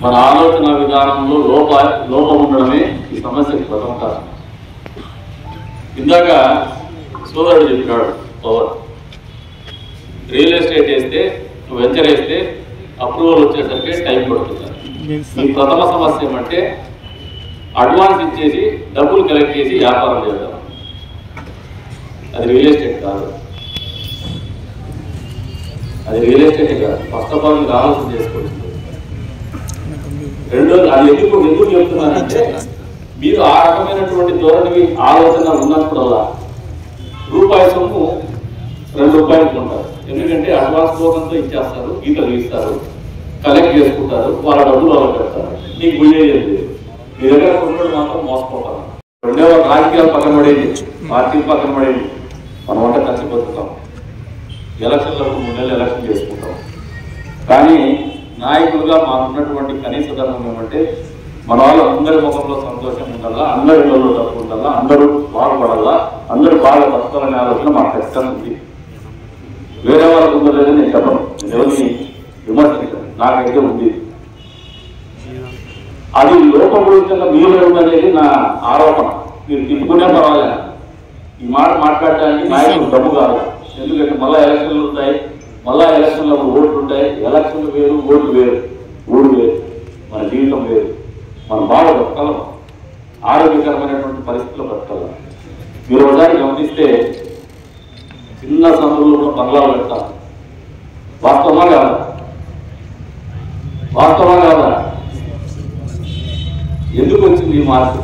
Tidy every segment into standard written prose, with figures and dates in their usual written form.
మన ఆలోచన విధానంలో లోపం ఉండడమే ఈ సమస్యకి ప్రథమ కారణం. ఇందాక సోదరుడు చెప్పాడు, పవర్ రియల్ ఎస్టేట్ వేస్తే వెంచర్ వేస్తే అప్రూవల్ వచ్చేసరికి టైం పడుతుంది. ఈ ప్రథమ సమస్య ఏమంటే అడ్వాన్స్ ఇచ్చేసి డబ్బులు కలెక్ట్ చేసి వ్యాపారం చేద్దాం. అది రియల్ ఎస్టేట్ కాదు, అది రియల్ ఎస్టేట్ కాదు. ఫస్ట్ ఆఫ్ ఆల్ మీరు ఆలోచన చేసుకోవచ్చు. రెండోది అది ఎందుకు చెప్తున్నానంటే మీరు ఆ రకమైనటువంటి ధోరణి ఆలోచన ఉన్నప్పుడల్లా రూపాయి సొమ్ము ₹2 ఉంటారు. ఎందుకంటే అడ్వాన్స్ టోకన్తో ఇచ్చేస్తారు, గీతలు ఇస్తారు, కలెక్ట్ చేసుకుంటారు, వాళ్ళ డబ్బులు వాళ్ళు పెడతారు. నీకు గుయ్యేది లేదు. మీ దగ్గర కొనుగోలు మాత్రం మోసపోతారు. రెండవ రాజకీయాలు పక్కన పడేది, పార్టీలు పక్కన పడేది, మనం వంట కలిసి బతుకుతాం. ఎలక్షన్లకు 3 నెలలు ఎలక్షన్ చేసుకుంటాం. కానీ నాయకులుగా మాకున్నటువంటి కనీస ధర్మం ఏమంటే మన వాళ్ళు అందరి ముఖంలో సంతోషం ఉండాలా, అందరి ఇళ్లలో డబ్బు ఉండాలా, అందరూ బాగుపడాలా, అందరూ బాగా బతకాలనే ఆలోచన మాకు ఖచ్చితంగా ఉంది. వేరే వాళ్ళకు ఉందో లేదని నేను చెప్పను, ఎవరిని విమర్శించాను, నాకైతే ఉంది. అది లోపభూయితంగా మీలో ఉందనేది నా ఆరోపణ. మీరు తిప్పుకునే పర్వాలేదు. ఈ మాట మాట్లాడడానికి నాయకులు డబ్బు కాదు. ఎందుకంటే మళ్ళా ఎలక్షన్లు ఉంటాయి, మళ్ళా ఎలక్షన్లో ఓట్లు ఉంటాయి. ఎలక్షన్లు వేరు, ఓట్లు వేరు, ఊరు వేరు, మన జీవితం వేరు. మనం బాగా బతకాలం, ఆరోగ్యకరమైనటువంటి పరిస్థితుల్లో బతకాలం. మీరు ఒకసారి గమనిస్తే చిన్న సందులో బంగ్లాలు పెడతారు. వాస్తవమా కాదా? వాస్తవమా కాదా? ఎందుకు వచ్చింది ఈ మార్పు?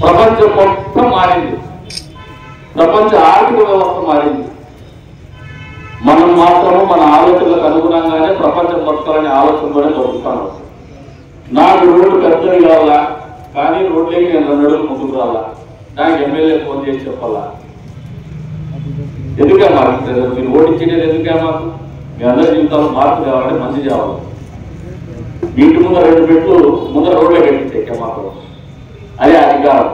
ప్రపంచం మొత్తం మారింది, ప్రపంచ ఆర్థిక వ్యవస్థ మారింది. మనం మాత్రము మన ఆలోచనలకు అనుగుణంగానే ప్రపంచం బతకాలనే ఆలోచనతోనే బతుకుతాను. నాకు రోడ్డు పెద్దది కావాలా, కానీ రోడ్లేకి నేను 2 అడుగులు ముందుకు రావాలా, దానికి ఎమ్మెల్యే ఫోన్ చేసి చెప్పాలా? ఎందుకే మాకు మీరు ఓడించేది? ఎందుకే మాకు? మీ అందరి జీవితాలు మార్పు కావాలంటే మంచి కావాలి. ఇంటి ముందర 2 పెట్లు ముందర రోడ్లే కట్టించే మాకు అదే అధికారం.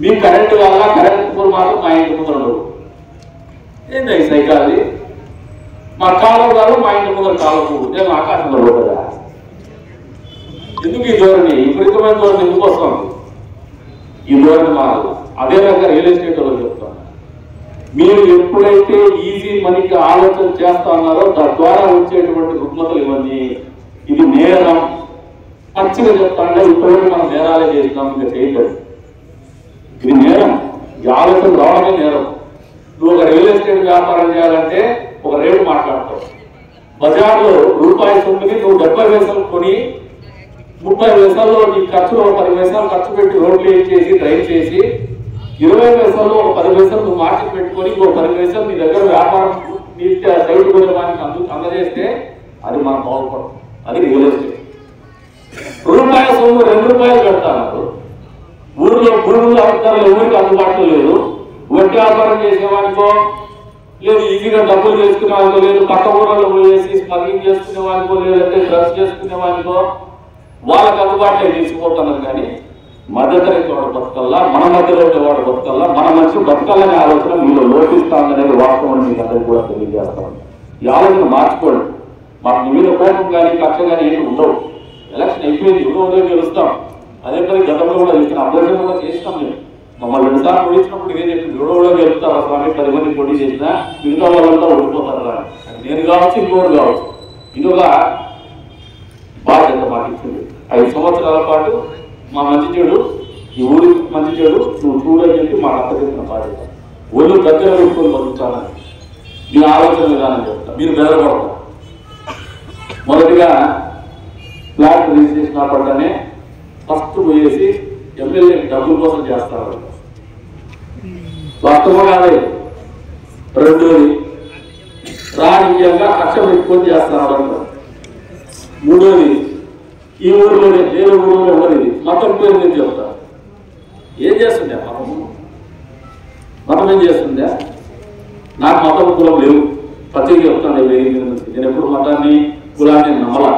మీ కరెంటు వల్ల కరెంటు పూలు మాత్రం మా ఇంటి ముందర ఉండవు. ఏంటి ఈ సైకాలజీ? మా కాలం కాదు, మా ఇంటి ముందర కాలం పూలు నేను ఆకాశంలో పోతుందా? ఎందుకు ఈ ధోరణి? విపరీతమైన ధోరణి ఎందుకు వస్తుంది? ఈ ధోరణి మారాలి. అదే రకంగా రియల్ ఎస్టేట్ వాళ్ళు చెప్తాను, మీరు ఎప్పుడైతే ఈజీ మనీకి ఆలోచన చేస్తా ఉన్నారో తద్వారా వచ్చేటువంటి రుగ్మతలు ఇవన్నీ. ఇది నేరం. పచ్చిగా చెప్తాంటే ఇప్పటికీ మనం నేరాలే చేస్తున్నాం, ఇంకా చేయలేదు. ఇది నేరం. ఈ ఆలోచన రావడమే నేరం. నువ్వు ఒక రియల్ ఎస్టేట్ వ్యాపారం చేయాలంటే ఒక రేటు మాట్లాడతావు. బజార్లో రూపాయి సొమ్ముని నువ్వు 70 పైసలు కొని 30 పైసల్లో నీ ఖర్చులో 10 పైసలు ఖర్చు పెట్టి రోడ్లు చేసి డ్రైవ్ చేసి 20 పైసల్లో ఒక 10 పైసలు నువ్వు మార్కెట్ పెట్టుకొని ఇంకో 10 పైసలు నీ దగ్గర వ్యాపారం నీ సైడ్ కొనడానికి అందజేస్తే అది మనం బాగుపడదు. అది రియల్ ఎస్టేట్. రూపాయి సొమ్ము ₹2 పెడతాను. ఊరిలో భూములు అవసరాలు ఎవరికి అందుబాటులో లేదు. వడ్డీ వ్యాపారం చేసేవానికో లేదు, ఈజీగా డబ్బులు చేసుకునే వానికో లేదు, పక్క ఊళ్ళలో పోయేసి స్మగ్లింగ్ చేసుకునే వానికో లేదంటే డ్రగ్స్ చేసుకునే వానికో వాళ్ళకి అందుబాటులో తీసుకుపోతున్నారు. కానీ మధ్యతరగతి వాడు బతకల్లా, మన మధ్యలో వాడు బతకల్లా, మన మనిషి బతకాలనే ఆలోచన మీలో లోపిస్తామనేది వాస్తవం. మీకు అందరికీ కూడా తెలియజేస్తాం. ఈ ఆలోచన మార్చుకోండి. మాకు మీ మీద కోపం కానీ కక్ష కానీ ఏమి ఉండవు. ఎలక్షన్ అయిపోయింది, ఎవరో గెలుస్తాం. అదే పని గతంలో కూడా చెప్పిన అభ్యర్థులు కూడా చేసినాం. మేము మమ్మల్ని 2 సార్లు ఓడించినప్పుడు ఇదే చెప్పి ఎవరో గెలుస్తారు. అసలు 10 మంది పోటీ చేసినా మిగతా వాళ్ళంతా ఓడిపోతారు. నేను కావచ్చు, ఇంకోటి కావచ్చు. ఇదొక బాధ్యత మాకు ఇచ్చింది. 5 సంవత్సరాల పాటు మా మంచి చెడు, ఈ ఊరి మంచి చెడు నువ్వు చూడని చెప్పి మాకు అప్పచెప్పిన బాధ్యత. ఒళ్ళు దగ్గర పెట్టుకొని బతుకుతానని మీ ఆలోచన విధానం చెప్తా. మీరు బెదరపడతారు. మొదటిగా ఫ్లాట్ రిజిస్ట్రేషన్ ఆపడనే ఫస్ట్ పోయేసి ఎమ్మెల్యేకి డబ్బుల కోసం చేస్తారు. వాస్తవం కాదే. రెండోది రాజకీయంగా కక్ష పెట్టుకొని చేస్తారు. మూడోది ఈ ఊరిలోనే వేరే ఊరిలో ఉండదు. మతం పేరు నేను చెప్తాను. ఏం చేస్తుందా మతం ఏం చేస్తుందా? నాకు మతం కులం లేవు. ప్రతిగా చెప్తాను. నేను ఎప్పుడు మతాన్ని కులాన్ని నమ్మలా.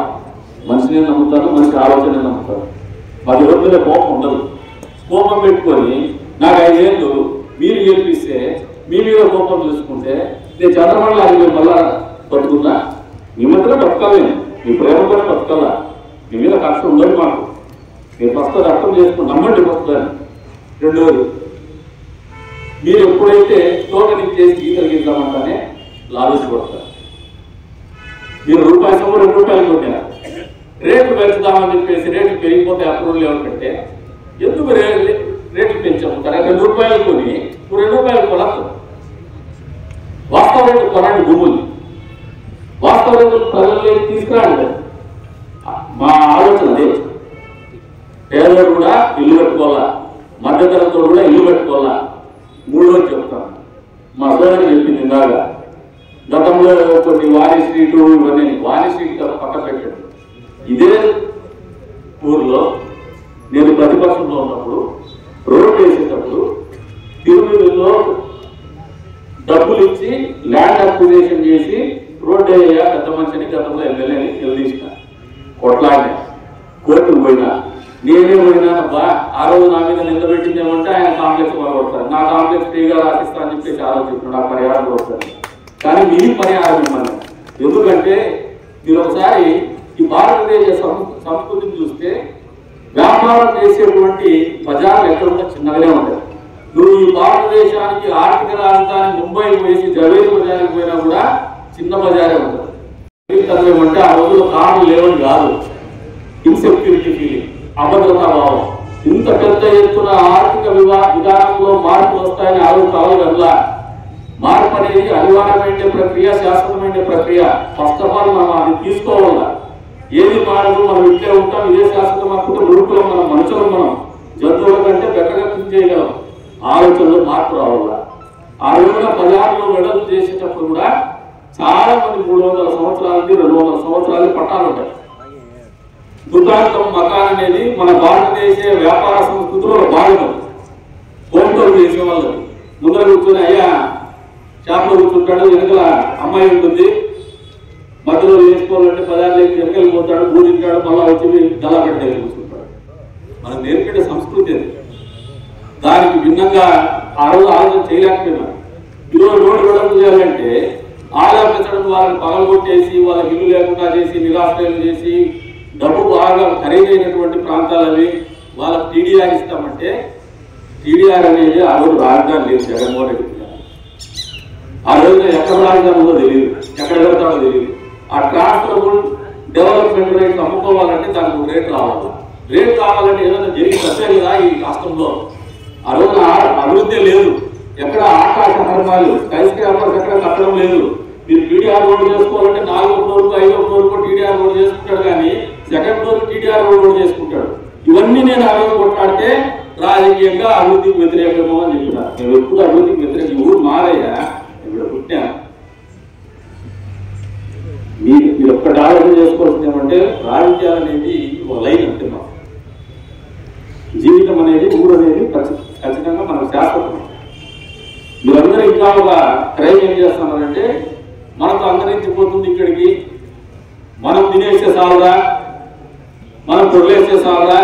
మనిషిని నమ్ముతాను, మనిషి ఆలోచన నమ్ముతాను. మాకు ఎవరి మీద కోపం ఉండదు. కోపం పెట్టుకొని నాకు 5 ఏళ్ళు మీరు గెలిపిస్తే మీ మీద కోపం చూసుకుంటే నేను చంద్రబాబు మళ్ళా బతుకున్నా. మీ మధ్యలో బతకాలి. మీ ప్రేమతోనే బతకల్లా, మీ మీద కష్టం ఉండదు మాకు. మీరు ఫస్ట్ అర్థం చేసుకుని నమ్మండి వస్తుందని. రెండోది, మీరు ఎప్పుడైతే టోకెన్ ఇచ్చేసి గీతలు గీద్దామంటానే లాభేసి కొడతారు. మీరు రూపాయి సొమ్ము 2 రూపాయలు కొట్టారు, రేట్లు పెంచుదామని చెప్పేసి రేట్లు పెరిగిపోతే అప్రూవల్ ఏమంటే ఎందుకు రేట్లు పెంచాము? 2 రూపాయలు కొని 2 రూపాయలు కొనద్దు. వాస్తవ రేటు కొనండి, భూములు వాస్తవ రేటు ప్రజల్లో తీసుకురాండి. మా ఆలోచన అదే. పేదలు కూడా ఇల్లు కట్టుకోవాలా, మధ్యతరగతి కూడా ఇల్లు కట్టుకోవాలా. మూడోది చెప్తాను, మా సోదరి చెప్పింది ఇందాక, గతంలో కొన్ని వాణి స్ట్రీటు ఇవన్నీ, వాణి స్ట్రీట్ పక్క పెట్టాడు. ఇదే ఊర్లో నేను ప్రతిపక్షంలో ఉన్నప్పుడు రోడ్డు వేసేటప్పుడు తిరుమలలో డబ్బులు ఇచ్చి ల్యాండ్ అక్విజిషన్ చేసి రోడ్డు వేయ పెద్ద మనిషిని గతంలో ఎమ్మెల్యేని నిలదీసిన, కొట్లాడినా, కోర్టుకు పోయినా. నేనే పోయినానబ్బా, ఆ రోజు నా మీద నిలబెట్టింది ఏమంటే ఆయన కాంప్లెక్స్ కొడతారు, నా కాంప్లెక్స్ ఫ్రీగా రాసిస్తా అని చెప్పేసి ఆ రోజు చెప్పిన నాకు పరిహారం కొడతారు. కానీ మీ పరిహారం ఇవ్వను. ఎందుకంటే మీరు ఒకసారి ఈ భారతదేశ సంస్కృతిని చూస్తే వ్యాపారం చేసేటువంటి బజార్లు ఎక్కడ కూడా చిన్నగానే ఉంటాయి. నువ్వు ఈ భారతదేశానికి ఆర్థిక రాజధాని ముంబై వేసి జవేరి బజార్కి పోయినా కూడా చిన్న బజారే ఉంటుంది. అంటే ఆ రోజుల్లో కార్లు లేవని కాదు, ఇన్సెక్యూరిటీ ఫీలింగ్, అభద్రతా భావం. ఇంత పెద్ద ఎత్తున ఆర్థిక విధానంలో మార్పులు వస్తాయని ఆ రోజు కావాలి. మార్పు అనేది అనివార్యమైన ప్రక్రియ, శాశ్వతమైన ప్రక్రియ. ఫస్ట్ ఆఫ్ ఆల్ మనం అది తీసుకోవాలా. ఏది మారదు, మనం ఇట్లే ఉంటాం, ఇదే శాశ్వతం అనుకుంటే మురుకులు మనం, మనుషులు మనం జంతువుల కంటే బెటర్గా థింక్ చేయగలం. ఆలోచనలో మార్పు రావాలా. ఆ రోజున బజార్లో వెడల్పు చేసేటప్పుడు కూడా చాలా మంది 300 సంవత్సరాలకి 200 సంవత్సరాలకి పట్టాలు ఉంటాయి. దుకాణం మకాన్ అనేది మన భారతదేశ వ్యాపార సంస్కృతిలో భాగం. హోంటోలు చేసే వాళ్ళు ముందర కూర్చొని అయ్యా షాప్లో కూర్చుంటాడు, వెనకల అమ్మాయి ఉంటుంది, మధ్యలో వేసుకోవాలంటే పదార్థాలకి వెనకలు పోతాడు, పూజింటాడు, మళ్ళా వచ్చి గలాపెట్టి దగ్గర కూర్చుంటాడు. మనం నేర్పే సంస్కృతి అది. దానికి భిన్నంగా ఆ రోజు ఆలోచన చేయలేకపోయినారు. ఈరోజు రోడ్డు వెడల్పు చేయాలంటే ఆలోచించడం, వాళ్ళని పగలగొట్టేసి వాళ్ళకి ఇల్లు లేకుండా చేసి నిరాశ్రయం చేసి డబ్బు బాగా ఖరీదైనటువంటి ప్రాంతాలవి వాళ్ళకి టీడీఆర్ ఇస్తామంటే టీడీఆర్ అనేది ఆ రోజు రాజధాని లేదు. జగన్మోహన్ రెడ్డి ఆ రోజున ఎక్కడ రాజధాని ఉందో తెలియదు, ఎక్కడ పెడతాడో తెలియదు. ఆ ట్రాన్స్ఫరబుల్ డెవలప్మెంట్ రేట్లు అమ్ముకోవాలంటే దానికి రేట్ రావాలి. రేట్ రావాలంటే ఏదైనా జరిగి వచ్చే కదా ఈ రాష్ట్రంలో. ఆ రోజున అభివృద్ధి లేదు, ఎక్కడ ఆకాశ హర్మాలు స్కై స్క్రాపర్స్ ఎక్కడ కట్టడం లేదు. మీరు టీడీఆర్ రోడ్డు చేసుకోవాలంటే 4వ ఫ్లోర్కు 5వ ఫ్లోర్కు టీడీఆర్ రోడ్డు చేసుకుంటాడు, కానీ సెకండ్ ఫ్లోర్ టీడీఆర్ రోడ్డు చేసుకుంటాడు. ఇవన్నీ నేను ఆ రోజు కొట్లాడితే రాజకీయంగా అభివృద్ధికి వ్యతిరేకమో అని చెప్పినారు. నేను ఎప్పుడు అభివృద్ధికి వ్యతిరేక, ఊరు మారయ్యా, ఇక్కడ పుట్టాను. మీరు ఒక్కటి ఆలోచన చేసుకోవాల్సింది ఏమంటే రాజకీయాలు అనేది ఒక లైన్ అంతే. మాకు జీవితం అనేది, ఊరు అనేది ఖచ్చితంగా మనకు శాశ్వతం. మీరందరూ ఇంకా ఒక క్రైమ్ ఏం చేస్తున్నారంటే మనకు అంతరించిపోతుంది ఇక్కడికి, మనం తినేసే సాలదా, మనం పొరలేసే సాలదా,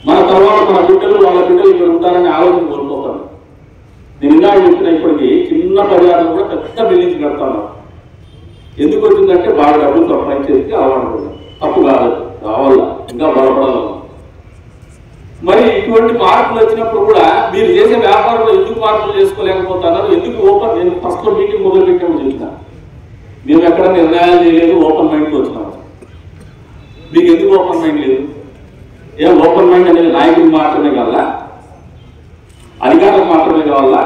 మన తర్వాత మన బిడ్డలు వాళ్ళ బిడ్డలు ఇక్కడ ఉంటారని ఆలోచన కోల్పోతారు. నేను ఇలా చెప్పిన ఇప్పటికీ చిన్న బజార్లు కూడా పెద్ద బిల్డింగ్స్ కడతాను. ఎందుకు వచ్చిందంటే బాగా డబ్బులు సంపాదించేసి అలవాటు. తప్పు కాదు, రావాలా, ఇంకా బలపడాలి. మరి ఇటువంటి మార్పులు వచ్చినప్పుడు కూడా మీరు చేసే వ్యాపారంలో ఎందుకు మార్పులు చేసుకోలేకపోతున్నారు? ఎందుకు ఓపెన్, నేను ఫస్ట్ మీటింగ్ మొదలు పెట్టామని చెప్తాను. మేము ఎక్కడ నిర్ణయాలు చేయలేదు, ఓపెన్ మైండ్తో వచ్చినాము. మీకు ఎందుకు ఓపెన్ మైండ్ లేదు? ఏం ఓపెన్ మైండ్ అనేది నాయకుడికి మాత్రమే కావాలా, అధికారులకు మాత్రమే కావాలా?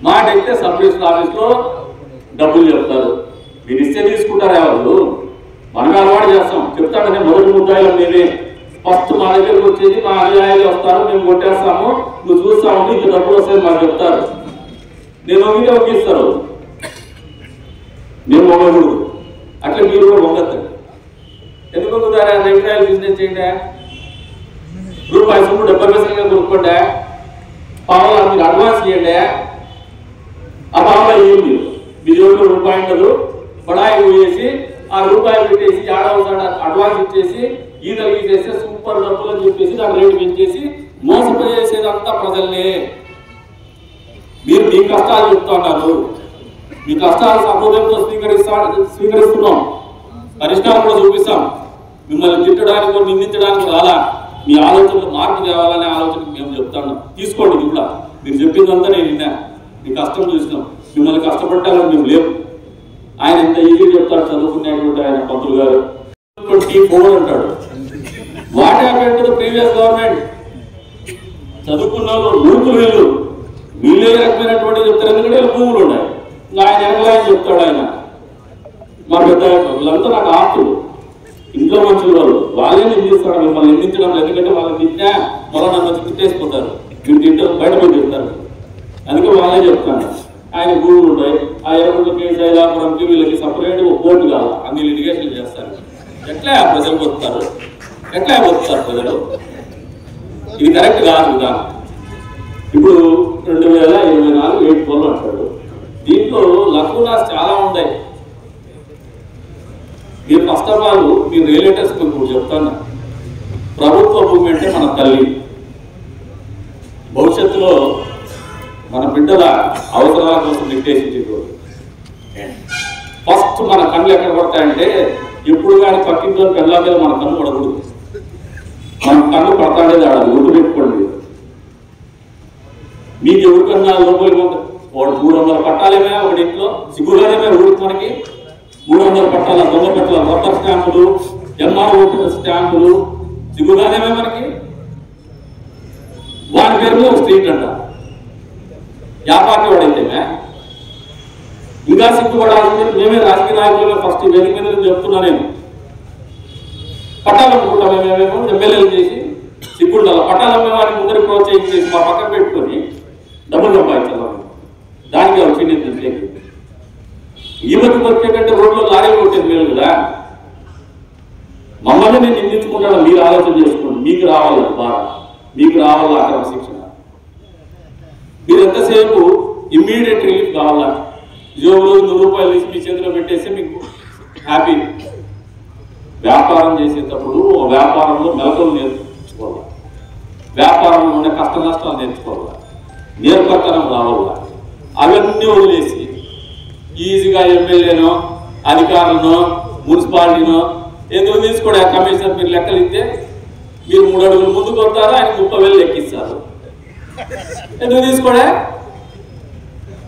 మాట అయితే సబ్ రిజిస్టర్ ఆఫీస్లో డబ్బులు చెప్తారు, మీరు ఇస్తే తీసుకుంటారు. ఎవరు మనకు అలవాటు చేస్తాం, చెప్తాడనే మొదటి ముద్దాయిలో మీరే ఫస్ట్ మా దగ్గరకు వచ్చేది మా అనుయాయులు వస్తారు, మేము కొట్టేస్తాము, నువ్వు చూస్తా ఉంటే ఇంత డబ్బులు వస్తాయి మాకు చెప్తారు. నేను వంగితే వంగిస్తారు, నేను వంగకూడదు. అట్లా మీరు కూడా వంగద్దండి. ఎందుకు వంగుతారా? వ్యవసాయాలు బిజినెస్ చేయండి, రూపాయి సొమ్ము 70 పైసలుగా కొనుక్కోండి, పావులా మీరు అడ్వాన్స్ ఇవ్వండి. ఆ పావులా ఇవ్వండి, మీ జోబులో రూపాయి ఉండదు, బడాయి వేసి ఆ రూపాయలు పెట్టేసి ఏడవసారి అడ్వాన్స్ ఇచ్చేసి ఈతలు గీసేస్తే సూపర్ డబ్బులు అని చెప్పేసి దాని రేటు పెంచేసి మోసపోయేసేదంతా ప్రజల్నే. మీరు మీ కష్టాలు చెప్తా ఉన్నారు, మీ కష్టాలు సహృదయంతో స్వీకరిస్తున్నాం. పరిష్కారం కూడా చూపిస్తాం. మిమ్మల్ని తిట్టడానికి కూడా నిందించడానికి రాలా, మీ ఆలోచనలు మార్పు తేవాలనే ఆలోచనకు మేము చెప్తాను. తీసుకోండి, ఇది కూడా మీరు చెప్పిందంతా నేను విన్నా, మీ కష్టం చూసినాం, మిమ్మల్ని కష్టపట్టాలని మేము లేవు. ఆయన ఎంత ఈజీ చెప్తాడు చదువుకునేటువంటి ఆయన పంతులు గారు. 24 అంటాడు. What happened to the previous government? చదువుకున్న వాళ్ళు మూర్ఖులు వీళ్ళే రకమైనటువంటి చెప్తారు, ఎందుకంటే భూములు ఉన్నాయి. ఇంకా ఆయన ఎనగలని చెప్తాడు. ఆయన మా పెద్ద వీళ్ళంతా నాకు ఆప్తులు, ఇంట్లో మంచి వాళ్ళే నిందిస్తాడు. మిమ్మల్ని నిందించడం లేదు, ఎందుకంటే వాళ్ళని తిట్టినా మళ్ళీ నన్ను తిట్టేసిపోతారు, మీరు తింటారు బయట పోయి చెప్తారు. అందుకే వాళ్ళే చెప్తాను. ఆయన భూములు ఉన్నాయి. ఆ ఎర్రగుంటకి శైలాపురంకి వీళ్ళకి సపరేట్ కోర్టు కాదు, అన్ని లిటిగేషన్ చేస్తారు. ఎట్లా ప్రజలు బతుకుతారు? ఎట్లా బతుకుతారు ప్రజలు? ఇది కరెక్ట్ కాదు విధానం. ఇప్పుడు 2024 ఏప్రిల్ అంటాడు. దీంట్లో లకునాస్ చాలా ఉంటాయి. మీరు first of all me relatives ఇప్పుడు చెప్తాను, ప్రభుత్వ భూమి అంటే మన తల్లి. భవిష్యత్తులో మన బిడ్డల అవసరాల కోసం నిర్దేశించే ఫస్ట్ మన కళ్ళు ఎక్కడ పడతాయంటే, ఎప్పుడు కానీ పక్కింట్లో పెళ్ళ మీద మన కన్ను పడకూడదు. మన కన్ను పడతాడేది ఆడదు, గుర్తు పెట్టుకోండి. మీకు ఎవరికన్నా లోపలికి వాడు 300 పట్టాలేమే ఒకటి ఇంట్లో, సిగ్గుగానే ఊరికి మనకి 300 పట్టాల దొంగ పట్టాల రబ్బర్ స్టాంపులు, ఎంఆర్ఓ స్టాంపులు సిగ్గుగానేమే మనకి. వాడి పేరులో ఒక స్ట్రీట్ అంట. వ్యాపారి వాడైతేనే ఇంకా సిగ్గుపడాల్సింది మేమే రాజకీయ నాయకులుగా ఫస్ట్ వేదిక మీద చెప్తున్నా. నేను పట్టాలు అమ్ముకుంటాం, మేమేమో ఎమ్మెల్యేలు చేసి సిగ్గుండాలి. పట్టాలు అమ్మేవాడిని ముందరికి ప్రోత్సహించేసి మా పక్కన పెట్టుకొని డబ్బులు సంపాదించాలి. దానికి వచ్చింది ఈ మధ్య బతికే కంటే రోడ్లో లారీలు కొట్టేది మేలు కదా. మమ్మల్ని నేను నిందించుకుంటాను, మీరు ఆలోచన చేసుకోండి. మీకు రావాలి బాగా, మీకు రావాలా అక్రమ శిక్షణ. మీరు ఎంతసేపు ఇమ్మీడియట్ రిలీఫ్ కావాలా? జోబులో 100 రూపాయలు తీసి మీ చేతిలో పెట్టేస్తే మీకు హ్యాపీ. వ్యాపారం చేసేటప్పుడు వ్యాపారంలో మెలకువలు నేర్చుకోవాలి, వ్యాపారంలో ఉండే కష్ట నష్టాలు నేర్చుకోవాలి, నేర్పతనం రావాలా. అవన్నీ వదిలేసి ఈజీగా ఎమ్మెల్యేనో అధికారులనో మున్సిపాలిటీనో ఎందుకు తీసుకోండి. ఆ కమిషనర్ మీరు లెక్కలు ఇస్తే మీరు 3 అడుగులు ముందుకు వస్తారో ఆయన 30,000 లెక్కిస్తారు. ఎందుకు తీసుకోడా?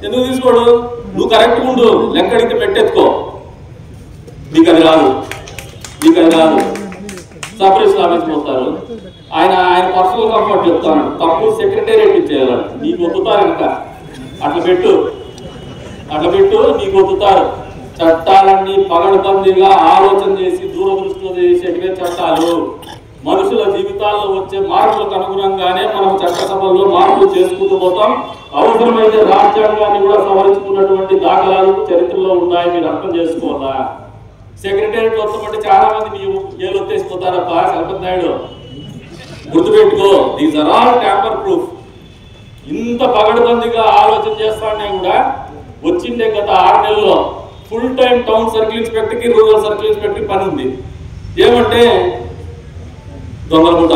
ఎందుకు తీసుకోడు? నువ్వు కరెక్ట్గా ఉండు, లెక్కడికి పెట్టెత్తుకో. నీకు అది రాదు, నీకు అది రాదు. సపరేషన్ ఆఫీస్కి వస్తారు. ఆయన పర్సనల్ కంఫర్ట్ చెప్తాను, తప్పు సెక్రటేరియట్ ఇచ్చేయాలి. నీకు ఒత్తుతారు ఇంకా అట్లా పెట్టు, అట్లా పెట్టు, నీకు ఒత్తుతారు. చట్టాలన్నీ పగడబందీగా ఆలోచన చేసి దూరదృష్టిలో చేసేటివే చట్టాలు. మనుషుల జీవితాల్లో వచ్చే మార్పులకు అనుగుణంగానే మనం చట్టసభల్లో మార్పులు చేసుకుంటూ పోతాం. అవసరమైతే రాజ్యాంగాన్ని కూడా సవరించుకున్నటువంటి దాఖలాలు చరిత్రలో ఉన్నాయి, మీరు అర్థం చేసుకోవాలా. సెక్రటేరియట్ వస్తామంటే చాలా మంది మీ ఏళ్ళు వచ్చేసిపోతారప్ప చలపతి నాయుడు, గుర్తుపెట్టుకో. These are all tamper proof. ఇంత పగడబందీగా ఆలోచన చేస్తానే కూడా వచ్చిందే గత 6 నెలల్లో ఫుల్ టైం టౌన్ సర్కిల్ ఇన్స్పెక్టర్కి రూరల్ సర్కిల్ ఇన్స్పెక్టర్కి పని ఉంది. ఏమంటే దొంగలగుంట.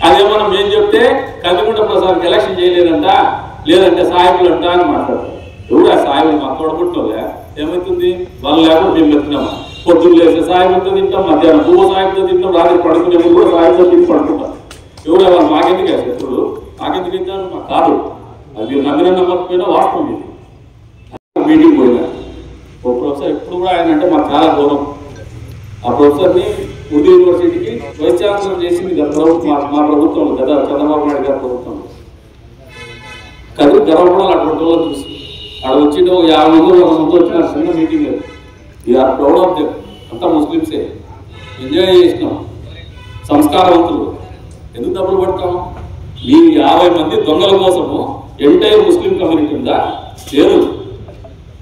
అదేమన్నా మేము చెప్తే కందిగుంట ప్రసాద్కి ఎలక్షన్ చేయలేదంట, లేదంటే సాయకులు అంట అని మాట్లాడతారు. ఎవరు ఆ సాయకులు? మా తోడబుట్టలే. ఏమవుతుంది? వాళ్ళు లేకుండా మేము ఎత్తున్నామా? పొద్దున్న లేస్తే సాయకులతో తింటాం, మధ్యాహ్నం పూవ సాయకులతో తింటాం, రాత్రి పడుకునేప్పుడు కూడా సాయకులతో తిని పడుకుంటాం. ఎవరు వాళ్ళు? మాకెందుకు వేసేప్పుడు, మాకెందుకు ఇచ్చారు? మాకు కాదు. అది మీరు నమ్మిన నమ్మకపోయినా వాస్తవం. ఇది మీటింగ్ పోయినా ఓ ప్రొఫెసర్ ఎప్పుడు కూడా ఆయన అంటే మాకు చాలా గౌరవం. ఆ ప్రొఫెసర్ని ఉర్దూ యూనివర్సిటీకి వైస్ ఛాన్సలర్ చేసింది మా ప్రభుత్వం, గత చంద్రబాబు నాయుడు గారి ప్రభుత్వం. కానీ గర్వపడాలి అటువంటి వాళ్ళని చూసి. అక్కడ వచ్చింటే 50 మంది 100 మంది వచ్చిన చిన్న meeting. We're proud of them. అంతా ముస్లిమ్సే. ఎంజాయ్ చేసినాం, సంస్కారవంతులు. ఎందుకు డబ్బులు పడతాం? మీరు 50 మంది దొంగల కోసము ఎంటైర్ ముస్లిం కమ్యూనిటీ ఉందా? లేదు.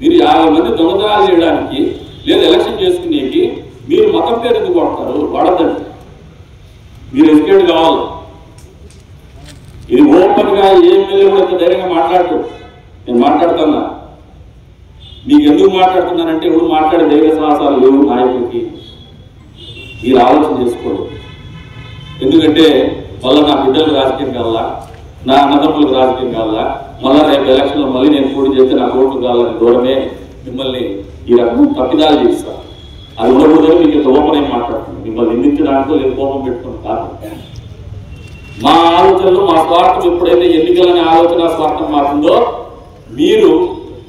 మీరు 50 మంది దొంగతనాలు చేయడానికి లేదా ఎలక్షన్ చేసుకునేకి మీరు మతం పేరు ఎందుకు వాడతారు? వాడద్దండి. మీరు ఎడ్యుకేట్ కావాలి. ఇది ఓపెన్ గా ఏ ఎమ్మెల్యే కూడా ఇంత ధైర్యంగా మాట్లాడుతూ నేను మాట్లాడుతున్నా. మీకు ఎందుకు మాట్లాడుతున్నానంటే ఎవరు మాట్లాడే ధైర్య సాహసాలు లేవు నాయకుడికి. మీరు ఆలోచన చేసుకోండి. ఎందుకంటే మళ్ళీ నా బిడ్డలకు రాజకీయం కావాలా, నా అన్నదమ్ములకు రాజకీయం కావాలా, మళ్ళీ రేపు ఎలక్షన్లో మళ్ళీ నేను పోటీ చేస్తే నా ఓట్లు కావాలని దూరమే మిమ్మల్ని ఈ రకం తప్పిదాలు చేస్తాను. అది ఉండకూడదని మీకు ఇంత ఓపెన్ మాట్లాడుతుంది. మిమ్మల్ని నిందించడానికో లేదు కోపం పెట్టుకుని కాదు. మా ఆలోచనలు మా స్వార్థం ఎప్పుడైతే ఎన్నికలనే ఆలోచన స్వార్థం మాకుందో మీరు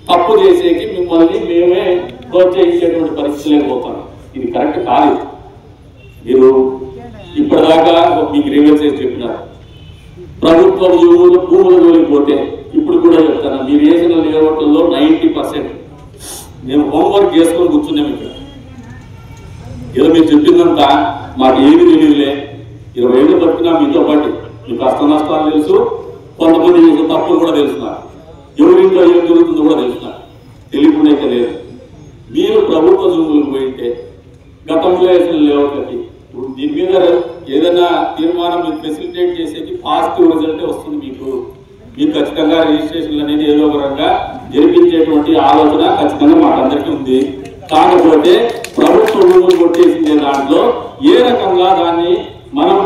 తప్పు చేసేకి మిమ్మల్ని మేమే ప్రోత్సహించేటువంటి పరిస్థితి లేకపోతాం. ఇది కరెక్ట్ కాదు. మీరు ఇప్పటిదాకా మీ గ్రీవెన్సెస్ చెప్పినారు. ప్రభుత్వ భూముల జోలికి పోతే ఇప్పుడు కూడా చెప్తాను, మీరు వేసిన లేఅవుట్లలో 90% మేము హోంవర్క్ చేసుకొని కూర్చున్నాం. ఇక్కడ ఏదో మీరు చెప్పిందంతా మాకు ఏమి తెలియదులే, 20 ఏళ్ళు బతికినా మీతో పాటు మీకు కష్ట నష్టాలు తెలుసు, కొంతమంది చేసే తప్పులు కూడా తెలుస్తున్నారు, ఎవరింట్లో ఏం జరుగుతుందో కూడా తెలుస్తున్నారు, తెలియకుండా అయితే లేదు. మీరు ప్రభుత్వ భూములకు పోయింటే గతంలో వేసిన లేఅవుట్లకి ఇప్పుడు దీని మీద ఏదైనా తీర్మానం మీరు ఫెసిలిటేట్ చేసేకి పాజిటివ్ రిజల్టే వస్తుంది. మీకు ఖచ్చితంగా రిజిస్ట్రేషన్లు అనేది ఏదో ఒక రకంగా జరిపించేటువంటి ఆలోచన ఖచ్చితంగా మాకందరికీ ఉంది. కాకపోతే ప్రభుత్వ భూములు కొట్టేసిందే దాంట్లో ఏ రకంగా దాన్ని మనం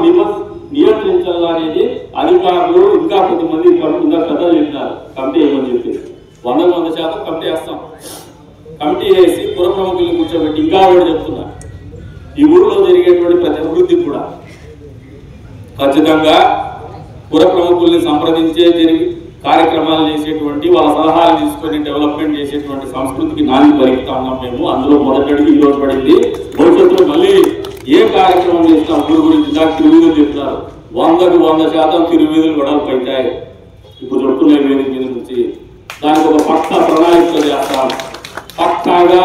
నియంత్రించాలా అనేది అధికారులు ఇంకా కొంతమంది ఇంకా కథలు చెప్పినారు. కమిటీ ఏమని చెప్పి 100% కమిటీ వేస్తాం. కమిటీ వేసి పుర ప్రముఖులను కూర్చోబెట్టి ఇంకా కూడా చెప్తున్నారు, ఈ ఊరిలో జరిగేటువంటి ప్రతి అభివృద్ధి కూడా ఖచ్చితంగా పుర ప్రముఖుల్ని సంప్రదించే కార్యక్రమాలు చేసేటువంటి వాళ్ళ సలహాలు తీసుకొని డెవలప్మెంట్ చేసేటువంటి సంస్కృతికి నాంది పలుకుతా ఉన్నాం మేము. అందులో మొదటడికి ఈ రోజు పడింది. భవిష్యత్తులో మళ్ళీ ఏ కార్యక్రమం చేసినా ఊరు గురించి దాకా తిరుగువీధులు చెప్తున్నారు. 100% తిరుగువీధులు వెడల్పు అవుతాయి. ఇప్పుడు చెప్తున్న వేదిక మీద నుంచి దానికి ఒక పక్క ప్రణాళిక చేస్తాం. పక్కాగా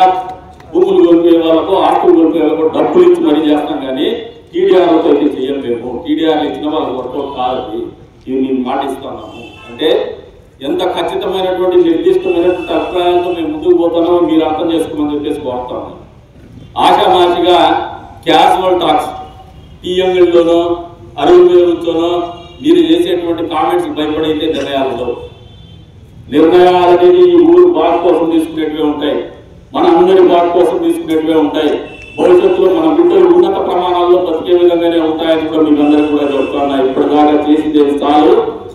భూములు కొలిపే వాళ్ళకు ఆస్తులు కొలిపే వాళ్ళకు డబ్బులు ఇచ్చి మరీ చేస్తాం. కానీ టీడీఆర్లతో అయితే చేయం మేము. టీడీఆర్లు ఇచ్చిన వాళ్ళకి వర్కౌట్ కాదు. ఇవి నేను మాటిస్తున్నాము. అంటే ఎంత ఖచ్చితమైనటువంటి నిర్దిష్టమైనటువంటి అభిప్రాయాలతో మేము ముందుకు పోతున్నామో మీరు అర్థం చేసుకోమని చెప్పేసి కోరుతాము. ఆషామాషిగా క్యాజువల్ టాక్స్ టీఎంఎల్లోనో అరువు మీద నుంచోనో మీరు చేసేటువంటి కామెంట్స్ భయపడైతే నిర్ణయాలు అనేది ఈ ఊరు బాగు కోసం తీసుకునేటివే ఉంటాయి, మన అందరి బాగు కోసం తీసుకునేటివే ఉంటాయి. భవిష్యత్తులో మన బిడ్డలు ఉన్నత ప్రమాణాల్లో బతికే విధంగానే ఉంటాయని కూడా మీకు అందరూ కూడా చెప్తున్నా. ఇప్పటిదాకా చేసిందే చాలు,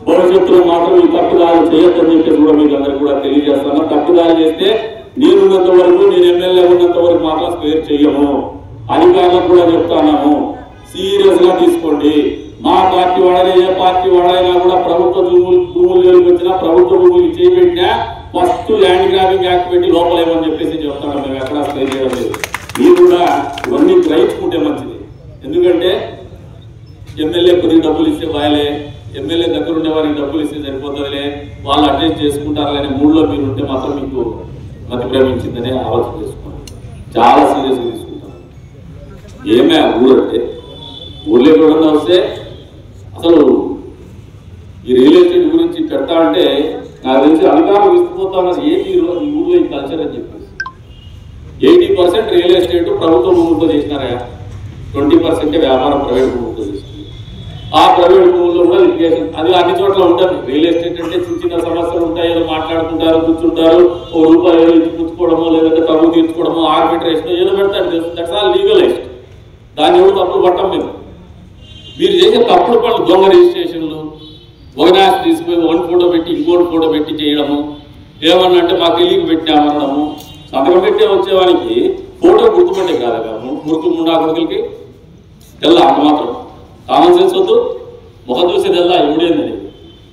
భవిష్యత్తులో మాత్రం ఈ తప్పుదారు చేయొద్దని చెప్పేసి కూడా మీకు అందరూ కూడా తెలియజేస్తాను. తప్పుదారు చేస్తే నేనున్నంత వరకు, నేను ఎమ్మెల్యే ఉన్నంత వరకు మాత్రం స్పేర్ చెయ్యము. అధికారులకు కూడా చెప్తాను, సీరియస్ గా తీసుకోండి. మా పార్టీ వాడైనా ఏ పార్టీ వాడైనా కూడా ప్రభుత్వ భూములు వచ్చినా ప్రభుత్వ భూములు చేయబెట్టినా ఫస్ట్ ల్యాండ్ గ్రాబింగ్ యాక్ట్ పెట్టి లోపలేమని చెప్పేసి చెప్తాను. మేము ఎక్కడా స్పేర్ చేయడం లేదు. మీరు కూడా ఇవన్నీ గ్రహించుకుంటే మంచిది. ఎందుకంటే ఎమ్మెల్యే కొద్దిగా డబ్బులు ఇస్తే బాయలే, ఎమ్మెల్యే దగ్గర ఉండే వారికి డబ్బులు ఇస్తే సరిపోతుందిలే, వాళ్ళు అడ్జస్ట్ చేసుకుంటారు అనే మూడ్లో మీరు ఉంటే మాత్రం మీకు మతి ప్రేమించిందనే ఆలోచన చేసుకోండి. చాలా సీరియస్గా తీసుకుంటాను. ఏమే ఊరు అంటే ఊర్లో ఎక్కడన్నా వస్తే అసలు ఈ రియల్ ఎస్టేట్ గురించి పెడతా అంటే నాకు తెలిసి అధికారం విస్తుపోతా ఉన్నది ఏంటి ఈ ఊర్లో ఈ కల్చర్ అని చెప్పేసి. 80% రియల్ ఎస్టేట్ ప్రభుత్వ భూములతో చేసినారా, 20% వ్యాపారం ప్రైవేట్ భూములతో చేసింది. ఆ ప్రైవేట్ భూముల్లో కూడా లిటిగేషన్ అది అన్ని చోట్ల ఉంటుంది. రియల్ ఎస్టేట్ అంటే చిన్న చిన్న సమస్యలు ఉంటాయి, ఏదో మాట్లాడుకుంటారు, కూర్చుంటారు, ఓ రూపాయి ఏదో పుచ్చుకోవడమో లేదంటే తగ్గు తీర్చుకోవడమో ఆర్బిట్రేషన్ ఏదో పెడతాడు. That's all legalised. దాన్ని ఎవరు తప్పులు పట్టం మేము. మీరు చేసే తప్పుడు పనులు, దొంగ రిజిస్ట్రేషన్లు, ఒక న్యాస్ తీసుకుపోయి వన్ ఫోటో పెట్టి ఇంకోటి ఫోటో పెట్టి చేయడము, ఏమన్నా అంటే మాకు ఇల్లుకి పెట్టామనడము, సంతకం పెట్టే వచ్చేవానికి ఫోటో గుర్తుపట్టే కాదు మురుకు ముండా కొడుకులకి తెల్ల అంత మాత్రం కామన్ సెన్స్ వద్దు. ముఖం చూసే తెల్లా ఎవడేందని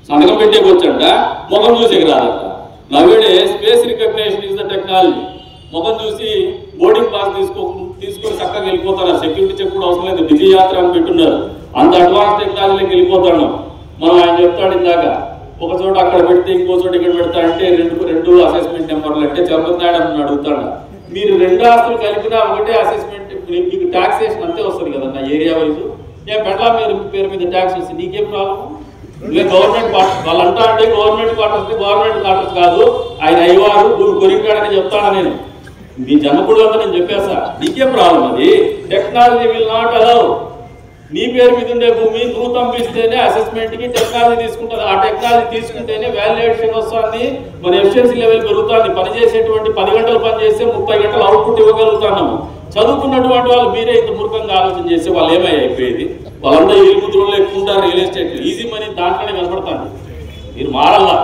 సంతకం పెట్టేకి వచ్చంట, ముఖం చూసేకి రాదంట. Nowadays face recognition is the technology. ముఖం చూసి బోర్డింగ్ పాస్ తీసుకొని చక్కగా వెళ్ళిపోతారు. సెక్యూరిటీ చెక్ కూడా అవసరం లేదు, బిజీ యాత్ర అని పెట్టున్నారు. అంత అడ్వాన్స్ టెక్నాలజీలోకి వెళ్ళిపోతాడు. మనం ఆయన చెప్తాడు ఇందాక, ఒక చోట అక్కడ పెడితే ఇంకో చోట ఇక్కడ పెడతా అంటే రెండు అసెస్మెంట్ నెంబర్లు అంటే చంపతున్నాడు అని అడుగుతాడు. మీరు రెండు ఆస్తులు కలిపినా ఒకటే అసెస్మెంట్, మీకు ట్యాక్సేషన్ అంతే వస్తుంది కదా నా ఏరియా వైజ్. నేను పెట్లా మీరు పేరు మీద ట్యాక్స్ వస్తుంది, నీకేం ప్రాబ్లం? ఇవే గవర్నమెంట్ వాళ్ళు అంటా అంటే గవర్నమెంట్ క్వార్టర్స్ కాదు, ఆయన అయ్యవారు గురు కొరికాడని చెప్తాను నేను. మీ జన్మకుడు అంతా నేను చెప్పేసా, నీకేం ప్రాబ్లం? అది టెక్నాలజీ విల్ నాట్ అలౌ. నీ పేరు మీద ఉండే భూమి నువ్వు పంపిస్తేనే అసెస్మెంట్కి టెక్నాలజీ తీసుకుంటుంది. ఆ టెక్నాలజీ తీసుకుంటేనే వాల్యుయేషన్ వస్తుంది, మన ఎఫిషియన్సీ లెవెల్ పెరుగుతుంది. పనిచేసేటువంటి 10 గంటలు పని చేస్తే 30 గంటలు అవుట్పుట్ ఇవ్వగలుగుతున్నాము. చదువుకున్నటువంటి వాళ్ళు మీరే ఇంత మూర్ఖంగా ఆలోచన చేస్తే వాళ్ళు అయిపోయేది. వాళ్ళందరూ ఈ ముద్రలో ఎక్కువ ఉంటారు. రియల్ ఎస్టేట్ ఈజీ మనీ దాంట్లోనే కనపడతాను. మీరు మారల్లా,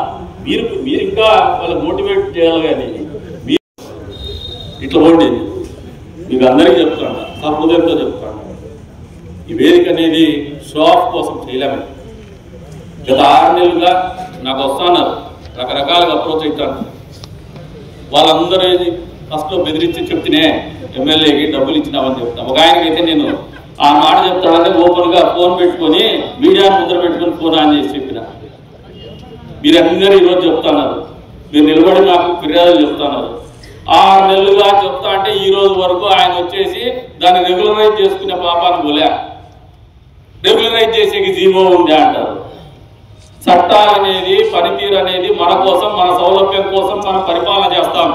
మీరు ఇంకా వాళ్ళకి మోటివేట్ చేయాలి. కానీ మీరు ఇట్లా పోండి, మీకు అందరికీ చెప్తాను, సహృదయంతో చెప్తాను, ఈ వేదిక అనేది షో ఆఫ్ కోసం చేయలేము. గత 6 నెలలుగా నాకు వస్తున్నారు, రకరకాలుగా అప్రోచ్ అవుతాను. వాళ్ళందరూ ఫస్ట్లో బెదిరించి చెప్తేనే ఎమ్మెల్యేకి డబ్బులు ఇచ్చినామని చెప్తాను. ఒక ఆయనకైతే నేను ఆ మాట చెప్తాడంటే ఓపెన్గా ఫోన్ పెట్టుకొని మీడియా ముందర పెట్టుకొని ఫోన్ ఆన్ చేసి చెప్పిన. మీరందరూ ఈరోజు చెప్తున్నారు, మీరు నిలబడి నాకు ఫిర్యాదులు చెప్తున్నారు. 6 నెలలుగా చెప్తా అంటే ఈ రోజు వరకు ఆయన వచ్చేసి దాన్ని రెగ్యులరైజ్ చేసుకునే పాపాన్ని పోలే. రెగ్యులరైజ్ చేసేకి జీవో ఉండే అంటారు. చట్టాలు అనేది, పనితీరు అనేది మన కోసం, మన సౌలభ్యం కోసం మనం పరిపాలన చేస్తాం.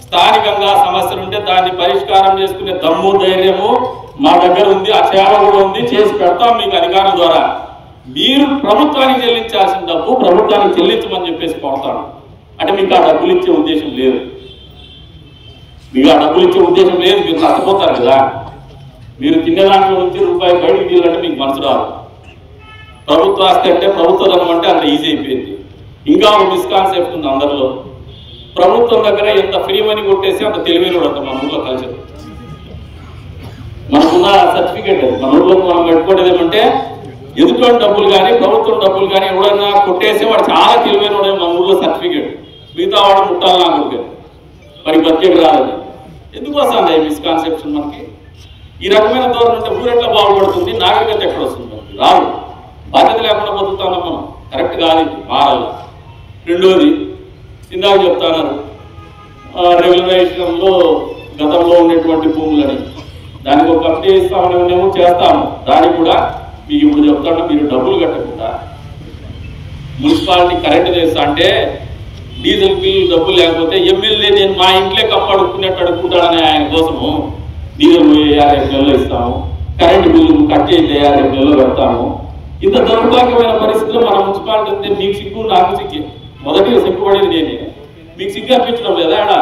స్థానికంగా సమస్యలు ఉంటే దాన్ని పరిష్కారం చేసుకునే దమ్ము, ధైర్యము మా దగ్గర ఉంది, ఆ సేవ కూడా ఉంది, చేసి పెడతాం మీకు అధికారుల ద్వారా. మీరు ప్రభుత్వానికి చెల్లించాల్సిన డబ్బు ప్రభుత్వానికి చెల్లించమని చెప్పేసి కోరుతాను. అంటే మీకు ఆ డబ్బులు ఇచ్చే ఉద్దేశం లేదు, మీకు ఆ డబ్బులు ఇచ్చే ఉద్దేశం లేదు. మీరు నష్టపోతారు కదా. మీరు తినే దాంట్లో నుంచి రూపాయి బయటకు తీయాలంటే మీకు మనసు రాదు. ప్రభుత్వ ఆస్తి అంటే, ప్రభుత్వ ధనం అంటే అంత ఈజీ అయిపోయింది. ఇంకా ఒక మిస్కాన్సెప్ట్ ఉంది అందరిలో, ప్రభుత్వం దగ్గర ఎంత ఫ్రీ మనీ కొట్టేసి అంత తెలివైన అంత మన ఊళ్ళో కల్చర్. మనకున్న సర్టిఫికేట్ అది. మన ఊళ్ళో మనం పెట్టుకోవడం ఏమంటే ఎదుటి డబ్బులు కానీ ప్రభుత్వం డబ్బులు కానీ ఎవడైనా కొట్టేసి వాడు చాలా తెలివైన వాడే మన ఊళ్ళో సర్టిఫికేట్. మిగతా వాడు ముట్టాలని అనుకుంటారు, మరి బతికేకి రాదని. ఎందుకు వస్తుంది ఈ మిస్కాన్సెప్షన్ మనకి? ఈ రకమైన ధోరణి ఉంటే ఊరెట్లా బాగుపడుతుంది, నాగరికత ఎక్కడ వస్తుంది? మనకి రాదు. బాధ్యత లేకుండా బతుకుతాం మనం. కరెక్ట్ కాదు, మారాలి. రెండోది, ఇందాక చెప్తాను, రెగ్యులరైజేషన్లో గతంలో ఉండేటువంటి భూములని దానికి ఒక కమిటీ ఇస్తామని మేము చేస్తాము. దానికి కూడా మీకు ఇప్పుడు చెప్తాను, మీరు డబ్బులు కట్టకుండా మున్సిపాలిటీ కరెంట్ చేస్తా అంటే డీజిల్ బిల్లు డబ్బులు లేకపోతే ఎమ్మెల్యే నేను మా ఇంట్లో కప్పడుకున్నట్టు అడుగుతాడని ఆయన కోసము డీజిల్ 50 నెలలు ఇస్తాము, కరెంటు బిల్లు కట్ చేసి 50 నెలలు పెడతాము. ఇంత దౌర్భాగ్యమైన పరిస్థితిలో మన మున్సిపాలిటీ ఉంటే మీకు సిగ్గు, నాకు సిగ్గు. మొదటిగా సిగ్గుపడేది నేనే. మీకు సిగ్గు అనిపించడం లేదా? ఆడ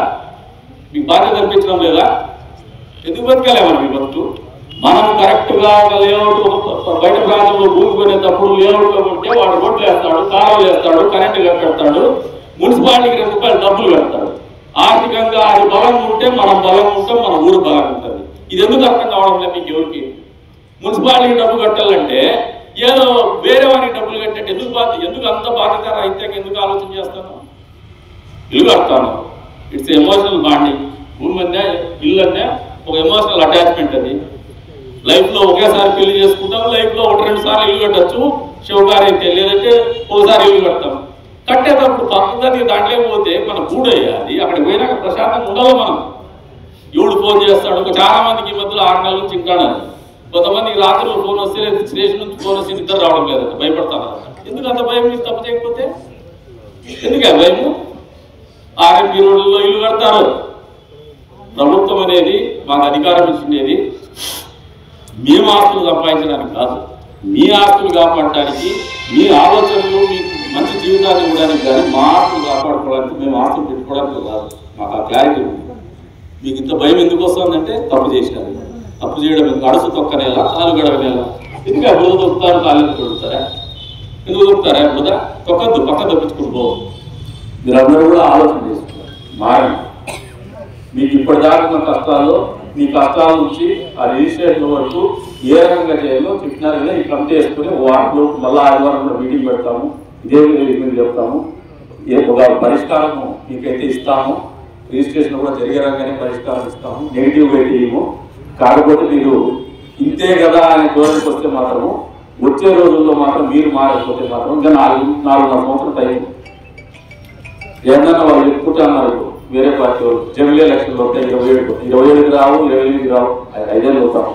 మీకు బాధ్యత అనిపించడం లేదా? ఎందుకు బతకాలేమని మీ బతుకు? మనం కరెక్ట్గా ఒక లేఅవుట్, బయట ప్రాంతంలో భూమి కొనేటప్పుడు లేఅవుట్లో ఉంటే వాడు రోడ్లు వేస్తాడు, కాలువలు వేస్తాడు, కరెంటు కట్టేస్తాడు, మున్సిపాలిటీకి 2 రూపాయలు డబ్బులు కడతాడు. ఆర్థికంగా అది బలం ఉంటే మనం బలం ఉంటాం, మన ఊరు బలం ఉంటుంది. ఇది ఎందుకు అర్థం కావడం లేదు మీకు ఎవరికి? మున్సిపాలిటీకి డబ్బు కట్టాలంటే ఏదో వేరే వారికి డబ్బులు కట్టేట్టు ఎందుకు అంత బాధ్యత రైతాక ఎందుకు ఆలోచన చేస్తాను? ఇల్లు కడతాను, ఇట్స్ ఎమోషనల్ బాండింగ్. భూమి అన్నా ఇల్లు అన్నా ఒక ఎమోషనల్ అటాచ్మెంట్. అది లైఫ్లో ఒకేసారి పెళ్లి చేసుకుంటాం, లైఫ్లో 1-2 సార్లు ఇల్లు కట్టచ్చు. శివకార్యం లేదంటే ఒకసారి ఇల్లు కడతాం. కట్టేటప్పుడు పక్కదానికి దాంట్లో పోతే మన గూడయ్యాది. అక్కడికి పోయినాక ప్రశాంతంగా ఉండాలి మనం. ఎవడు ఫోన్ చేస్తాడు? చాలా మందికి ఈ మధ్యలో 6 నెలల నుంచి ఇంకా కొంతమందికి రాత్రిలో ఫోన్ వస్తే, స్టేషన్ నుంచి ఫోన్ వస్తే నిద్ర రావడం లేదంట, భయపడతాను. ఎందుకు అంత భయం? మీరు తప్పు చేయకపోతే ఎందుకే భయము? ఆర్ఎంపీ రోడ్లలో ఇల్లు కడతారు. ప్రభుత్వం అనేది మాకు అధికారం ఇచ్చిండేది మేము ఆస్తులు సంపాదించడానికి కాదు, మీ ఆస్తులు కాపాడటానికి, మీ ఆలోచనలు మీకు మంచి జీవితాన్ని ఇవ్వడానికి కానీ మా ఆస్తులు కాపాడుకోవడానికి, మేము ఆస్తులు పెట్టుకోవడానికి కాదు. మాకు ఆ క్లారిటీ ఉంది. మీకు ఇంత భయం ఎందుకు వస్తుందంటే తప్పు చేసినారు. తప్పు చేయడం ఎందుకు? అడుసు తొక్కనేలా, కాలు గడవనేలా? ఎందుకు బురద దొక్కుతారు, కాళ్ళు దొరుకుతారా? ఎందుకు దొరుకుతారా? బురద తొక్కద్దు, పక్క తప్పించుకుని పో. మీరందరూ కూడా ఆలోచన చేసుకుంటారు. మారండి. మీకు ఇప్పటిదాకా ఉన్న కష్టాలు, మీ కష్టాల నుంచి ఆ రిజిస్ట్రేషన్ వరకు ఏ రకంగా చేయాలో చెప్పినారు కదా. ఈ కమిటీ వేసుకుని వాటిలో మళ్ళీ ఆదివారం కూడా మీటింగ్ పెడతాము, ఇదే మీరు చెప్తాము. ఒక పరిష్కారము మీకైతే ఇస్తాము. రిజిస్ట్రేషన్ కూడా జరిగే రకంగానే పరిష్కారం ఇస్తాము, నెగిటివ్గా అయితే ఏమో. కాకపోతే మీరు ఇంతే కదా అనే ధోరణికి వస్తే మాత్రము, వచ్చే రోజుల్లో మాత్రం మీరు మారకపోతే మాత్రం ఇంకా 4.5 సంవత్సరం టైం ఏదన్నా వాళ్ళు చెప్పుకుంటూ అన్నారు. వేరే పార్టీ వాళ్ళు జమిలీ ఎలక్షన్లు వస్తాయి, 27 రావు, 28 రావు, 5 ఏళ్ళు అవుతాం.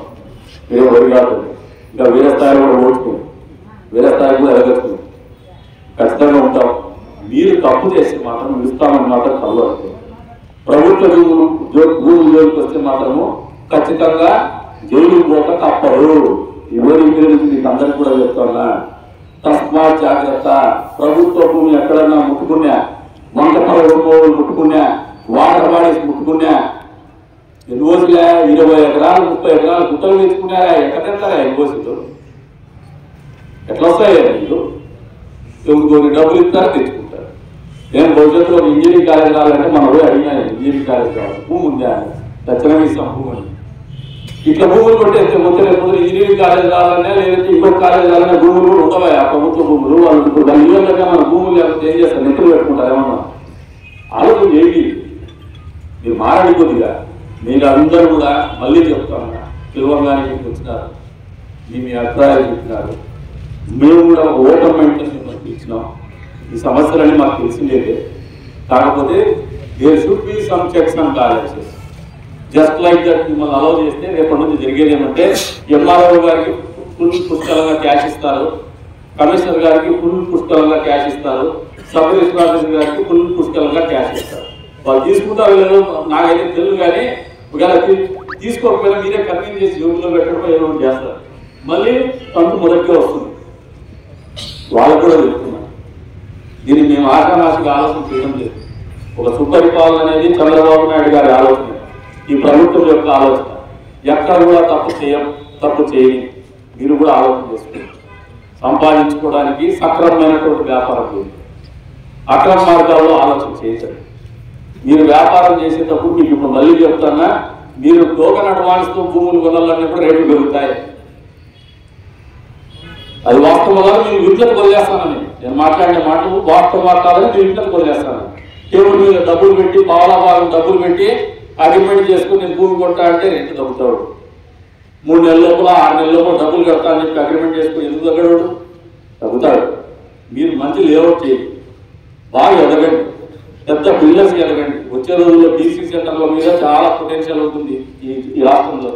వేరే వరి కాదు. ఇంకా వేరే స్థాయిలో కూడా ఓడుతుంది, వేరే స్థాయి కూడా ఎదగలుగుతుంది. ఖచ్చితంగా ఉంటాం. మీరు తప్పు చేస్తే మాత్రం ఇస్తామని మాత్రం కలవదు. ప్రభుత్వ భూములు జోలికి వస్తే మాత్రము ఖచ్చితంగా జైలు పోక తప్పదు. ఎవరి గురించి మీకు అందరికీ కూడా చెప్తున్నా, తస్మా జాగ్రత్త. ప్రభుత్వ భూమి ఎక్కడన్నా ముట్టుకున్నా, వంటపడ భూములు ముట్టుకున్నా, వాటర్ బాడీస్ ముట్టుకున్నా, ఎన్ఓసీలే 20 ఎకరాలు 30 ఎకరాలు గుట్టలు తెచ్చుకున్నారా? ఎక్కడ తెస్తారా ఎన్ఓసీలు? ఎట్లా వస్తాయా మీరు? కొన్ని డబ్బులు ఇస్తారా, తెచ్చుకుంటారు. నేను భవిష్యత్తులో ఇంజనీరింగ్ కాలేజ్ రావాలంటే మనం పోయి అడిగినా, ఇంజనీరింగ్ కాలేజ్ కావాలి, భూమి ఉందా? దక్షిణం ఇస్తాం భూమి. ఇట్లా భూములు కొట్టేస్తే మొత్తం ఇంజనీరింగ్ కాలేజ్ కావాలన్నా లేదంటే ఇంకొక కాలేజ్ కావాలన్నా భూములు కూడా ఉండవా ఆ ప్రభుత్వ భూములు వాళ్ళు ఇప్పుడు 10 ఇయర్లుగా మన భూములు లేకపోతే ఏం చేస్తారు నెక్కులు పెట్టుకుంటారు ఏమన్నా ఆలోచన చేయండి మీరు మారడి కొద్దిగా మీరు అందరూ కూడా మళ్ళీ చెప్తాను పిలవంగానే వచ్చినారు మీ అభిప్రాయాలు చెప్పినారు మేము కూడా ఓపెన్ మైండ్ ఇచ్చినాం ఈ సమస్యలన్నీ మాకు తెలిసిందేదే కాకపోతే there should be some checks and balances just like that మిమ్మల్ని అలౌ చేస్తే రేపటి నుంచి జరిగేది ఏమంటే ఎంఆర్ఓ గారికి ఫుల్ పుష్కలంగా క్యాష్ ఇస్తారు కమిషనర్ గారికి ఫుల్ పుష్కలంగా క్యాష్ ఇస్తారు సబ్ రిజిస్ట్రార్ గారికి ఫుల్ పుష్కలంగా క్యాష్ ఇస్తారు వాళ్ళు తీసుకుంటారు లేదు నాకైతే తెలియదు కానీ ఒకవేళ తీసుకోకపోయినా మీరే కన్వీన్ చేసి జోబులో పెట్టడం ఏదో చేస్తారు మళ్ళీ కంటు మొదటిగా వస్తుంది వాళ్ళకు కూడా చెప్తున్నారు దీన్ని మేము ఆశానాశిగా ఆలోచన చేయడం లేదు ఒక సుపరిపాలన అనేది చంద్రబాబు నాయుడు గారి ఆలోచన ఈ ప్రభుత్వం యొక్క ఆలోచన ఎక్కడ కూడా తప్పు చేయని మీరు కూడా ఆలోచన చేసుకోండి సంపాదించుకోవడానికి సక్రమమైనటువంటి వ్యాపారం చేయండి అక్రమ మార్గాల్లో ఆలోచన చేయించండి మీరు వ్యాపారం చేసేటప్పుడు మీకు ఇప్పుడు మళ్ళీ చెప్తున్నా మీరు టోకెన్ అడ్వాన్స్తో భూములు కొనాలన్నప్పుడు రేట్లు పెరుగుతాయి అది వాస్తవంగా మీరు విజ్ఞత వదిలేస్తానని నేను మాట్లాడిన మాటలు వాస్తవం కాదని మీరు విజ్ఞత వదిలేస్తాను టేబుల్ మీద డబ్బులు పెట్టి పావలా భాగం డబ్బులు పెట్టి అగ్రిమెంట్ చేసుకుని నేను భూమి కొంటా అంటే రెంట్ తగ్గుతాడు 3 నెలల లోపల 6 నెలల లోపల డబ్బులు కడతా అని చెప్పి అగ్రిమెంట్ చేసుకుని ఎందుకు తగ్గడు తగ్గుతాడు మీరు మంచి లేఅవుట్ చేయండి బాగా ఎదగండి పెద్ద బిల్డర్స్ ఎదగండి వచ్చే రోజుల్లో బీసీ సెంటర్ల మీద చాలా పొటెన్షియల్ ఉంటుంది ఈ రాష్ట్రంలో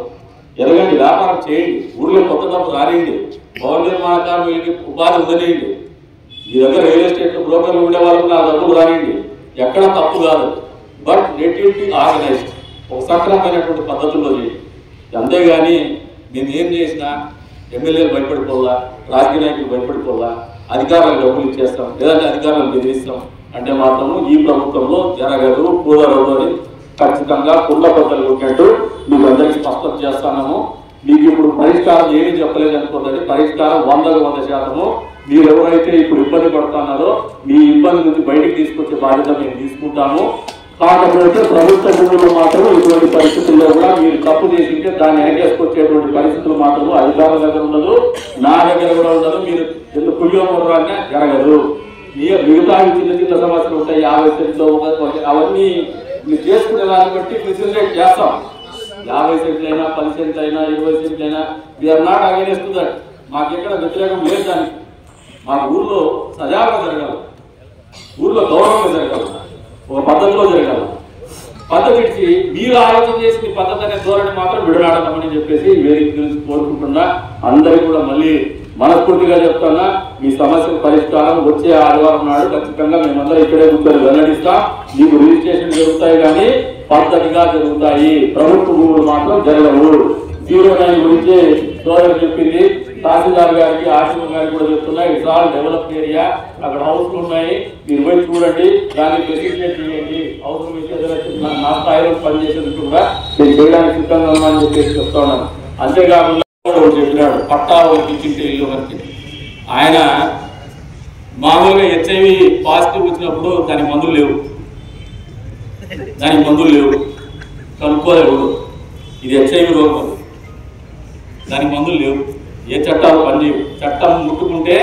ఎదగండి వ్యాపారం చేయండి ఊళ్ళో కొత్త డబ్బు రానియండి భవన నిర్మాణ కార్మికులకి ఉపాధి ఉండనియండి మీ దగ్గర రియల్ ఎస్టేట్ బ్రోకర్లు ఉండే వాళ్ళకి నా డబ్బులు రానియండి ఎక్కడ తప్పు కాదు but let it be organised ఒక సక్రమమైనటువంటి పద్ధతుల్లో చేయండి అంతేగాని మేము ఏం చేసినా ఎమ్మెల్యేలు భయపడిపోవాలా రాజకీయ నాయకులు భయపడిపోవాలా అధికారులకు డబ్బులు ఇచ్చేస్తాం లేదంటే అధికారులను బెదిరిస్తాం అంటే మాత్రము ఈ ప్రభుత్వంలో జరగదు కుదరదు అని ఖచ్చితంగా కుండ బద్దలు కొట్టినట్టు మీకు అందరికీ స్పష్టం చేస్తాము మీకు ఇప్పుడు పరిష్కారం ఏమీ చెప్పలేదు అనుకోండి పరిష్కారం 100% మీరు ఎవరైతే ఇప్పుడు ఇబ్బంది పడుతున్నారో మీ ఇబ్బంది నుంచి బయటకు తీసుకొచ్చే బాధ్యత మేము తీసుకుంటాము కాకపోతే ప్రభుత్వ భూములు మాత్రం ఇటువంటి పరిస్థితుల్లో కూడా మీరు తప్పు చేసింటే దాన్ని ఎగేసుకొచ్చేటువంటి పరిస్థితులు మాత్రం అధికారుల దగ్గర ఉండదు నా దగ్గర కూడా ఉండదు మీరు ఎందుకు కుయ్యోమరాన్ని జరగదు మిగతా చిన్న చిన్న సమస్యలు ఉంటాయి 50 సెంట్లు అవన్నీ మీరు చేసుకునే దాన్ని బట్టి ఫెసిలిటేట్ చేస్తాం 50 సెంట్లు అయినా 10 సెంట్లు అయినా 20 సెంట్లు అయినా వీఆర్ నాట్ అగైనెస్ట్ దట్ మాకు ఎక్కడ వ్యతిరేకం లేదు దానికి మా ఊర్లో సజావుగా జరగాలి ఊర్లో గౌరవంగా జరగాలి ఒక పద్ధతిలో జరగాలి పద్ధతి ఇచ్చి మీరు ఆలోచన చేసిన పద్ధతి అనే ధోరణి మాత్రం విడనాడమని చెప్పేసి వేదిక గురించి కోరుకుంటున్నా అందరికీ కూడా మళ్ళీ మనస్ఫూర్తిగా చెప్తున్నా మీ సమస్యకు పరిష్కారం వచ్చే ఆదివారం నాడు ఖచ్చితంగా మేమందరం ఇక్కడే కూర్చొని వెల్లడిస్తాం మీకు రిజిస్ట్రేషన్ జరుగుతాయి కానీ పద్ధతిగా జరుగుతాయి ప్రభుత్వ భూములు మాత్రం జరగవు 09 గురించి సోదరు చెప్పింది తహసీల్దార్ గారికి ఆర్టీఓ గారికి కూడా చెప్తున్నా ఇట్స్ ఆల్ డెవలప్ ఏరియా అక్కడ హౌస్లు ఉన్నాయి మీరు పోయి చూడండి దాన్ని ఫెసిలిటేట్ చేయండి హౌస్ మీద నా స్థాయిలో పనిచేసేందుకు కూడా నేను చేయడానికి సిద్ధంగా ఉన్నానని చెప్పేసి చెప్తా ఉన్నాను అంతేకాకుండా చెప్పినాడు పట్టా ఇచ్చింటే ఇల్లు వరకు ఆయన మామూలుగా హెచ్ఐవి పాజిటివ్ వచ్చినప్పుడు దానికి మందులు లేవు కనుక్కోలేవు ఇది హెచ్ఐవి రోగం దానికి మందులు లేవు ఏ చట్టాలు పనిచేయవు చట్టం ముట్టుకుంటే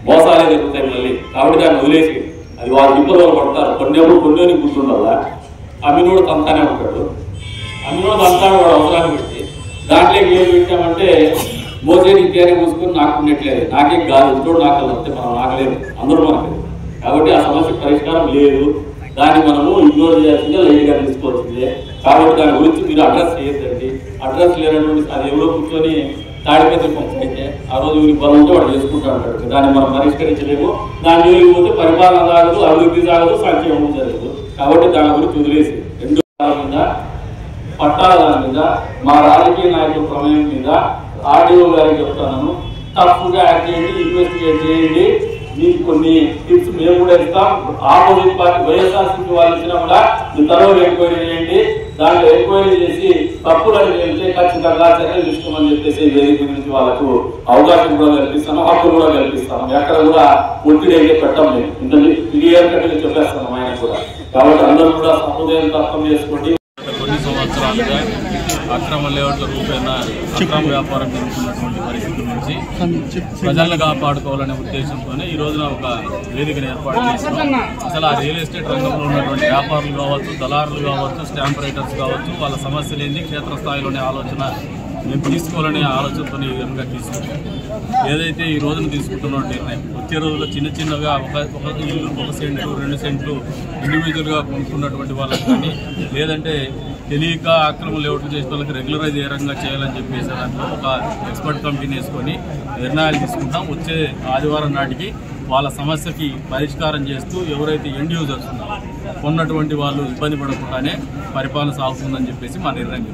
మోసాలే జరుగుతాయి మళ్ళీ కాబట్టి దాన్ని వదిలేసి అది వాళ్ళ ఇబ్బందులు పడతారు కొన్ని గుర్తుండాలా అమ్మినోడు తంతానే ఉంటాడు అమ్మినోడు తంతాడు వాడు అవసరాన్ని పెట్టి దాంట్లోకి ఏం పెట్టామంటే మోసేటికి తేనె మూసుకొని నాకున్నట్లేదు నాకేం కాదు ఇంకోటి నాకు వస్తే మనం నాకలేదు అందరూ మనకు కాబట్టి ఆ సమస్యకు పరిష్కారం లేదు దాన్ని మనము ఇగ్నోర్ చేయాల్సిందే లైట్గా తీసుకోవాల్సిందే కాబట్టి దాని గురించి మీరు అడ్రస్ చేయొద్దండి అడ్రస్ లేనటువంటి అది ఎవరో కూర్చొని తాడిపత్రి పంపితే ఆ రోజు వీరికి బలం ఉంటే వాడు చేసుకుంటూ ఉంటాడు దాన్ని మనం పరిష్కరించలేము దాని జోలికి పోతే పరిపాలన సాగదు అభివృద్ధి సాగదు సంక్షేమం జరగదు కాబట్టి దాని గురించి వదిలేసి 2 మీద పట్టాల దాని మీద మా రాజకీయ నాయకుల ప్రమేయం మీద ఆర్డీఓ గారికి చెప్తాను తప్పుగా యాక్ట్ చేయండి ఇన్వెస్టిగేట్ చేయండి మీకు కొన్ని టిప్స్ మేము కూడా ఇస్తాం ఆపోజిట్ పార్టీ వైఎస్ఆర్సీపీ వాళ్ళు ఇచ్చినా కూడా మీ తరవలు ఎంక్వైరీ చేయండి దాంట్లో ఎంక్వైరీ చేసి తప్పులను చేస్తే ఖచ్చితంగా చర్యలు తీసుకోమని చెప్పేసి వేదిక గురించి వాళ్ళకు అవకాశం కూడా కల్పిస్తాను హక్కులు కూడా కల్పిస్తాను ఎక్కడ కూడా ఒత్తిడి అయితే పెట్టం మేము ఇంత క్లియర్ కట్గా చెప్పేస్తాను ఆయన కూడా కాబట్టి అందరూ కూడా సహృదయంతో అర్థం చేసుకోండి కొన్ని సంవత్సరాలుగా అక్రమ లేఅవుట్ల రూపేణ అక్రమ వ్యాపారం జరుగుతున్నటువంటి పరిస్థితుల నుంచి ప్రజలను కాపాడుకోవాలనే ఉద్దేశంతోనే ఈ రోజున ఒక వేదికను ఏర్పాటు చేస్తున్నాం. అసలు ఆ రియల్ ఎస్టేట్ రంగంలో ఉన్నటువంటి వ్యాపారులు కావచ్చు, దళారులు కావచ్చు, స్టాంప్ రైటర్స్ కావచ్చు, వాళ్ళ సమస్యలు ఏంది, క్షేత్రస్థాయిలోనే ఆలోచన మేము తీసుకోవాలనే ఆలోచనతో ఈ విధంగా తీసుకుంటాం. ఏదైతే ఈ రోజున తీసుకుంటున్న నిర్ణయం వచ్చే రోజుల్లో చిన్నగా ఒక ఇల్లు 1 సెంటు 2 సెంట్లు ఇండివిజువల్గా కొనుక్కున్నటువంటి వాళ్ళకి కానీ, లేదంటే తెలియక అక్రమ లేఅవుట్లు చేసిన వాళ్ళకి రెగ్యులరైజ్ ఏ రకంగా చేయాలని చెప్పేసి దాంట్లో ఒక ఎక్స్పర్ట్ కమిటీని వేసుకొని నిర్ణయాలు తీసుకుంటాం. వచ్చే ఆదివారం నాటికి వాళ్ళ సమస్యకి పరిష్కారం చేస్తూ ఎవరైతే ఎండ్ యూజర్స్ ఉన్నారో కొన్నటువంటి వాళ్ళు ఇబ్బంది పడకుండానే పరిపాలన సాగుతుందని చెప్పేసి మా నిర్ణయం.